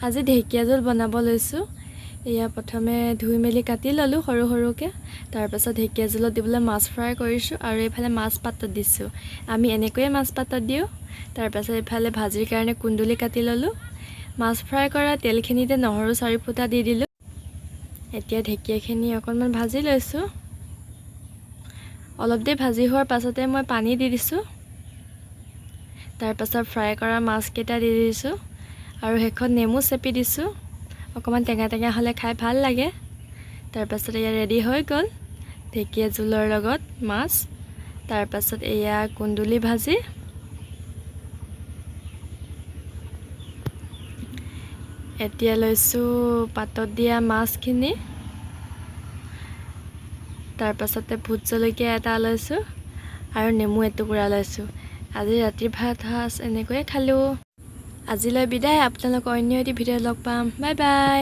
আজি ঢেকীয়া জোল বনাব লৈছোঁ। এয়া প্ৰথমে ধুই মেলি কাটি ল'লোঁ সৰু সৰুকৈ। তাৰপাছত ঢেকীয়া জোলত দিবলৈ মাছ ফ্ৰাই কৰিছোঁ আৰু এইফালে মাছ পাতত দিছোঁ। আমি এনেকৈয়ে মাছ পাতত দিওঁ। তাৰপাছত এইফালে ভাজিৰ কাৰণে কুন্দুলি কাটি ল'লোঁ। মাছ ফ্ৰাই কৰা তেলখিনিতে নহৰু 4 ফুটা দি দিলোঁ। এতিয়া ঢেকীয়াখিনি অকণমান ভাজি লৈছোঁ। অলপ দেৰি ভাজি হোৱাৰ পাছতে মই পানী দি দিছোঁ। তাৰপাছত ফ্ৰাই কৰা মাছকেইটা দি দিছোঁ আৰু শেষত নেমু চেপি দিছোঁ। অকণমান টেঙা টেঙা হ'লে খাই ভাল লাগে। তাৰপাছত এয়া ৰেডি হৈ গ'ল ঢেকীয়া জোলৰ লগত মাছ। তাৰপাছত এয়া কুন্দুলি ভাজি। এতিয়া লৈছোঁ পাতত দিয়া মাছখিনি। তাৰপাছতে ভোট জলকীয়া এটা লৈছোঁ আৰু নেমু এটুকুৰা লৈছোঁ। আজি ৰাতিৰ ভাত সাজ এনেকৈয়ে খালোঁ। আজিলৈ বিদায়। আপোনালোক অন্য এটি ভিডিঅ'ত লগ পাম। Bye bye.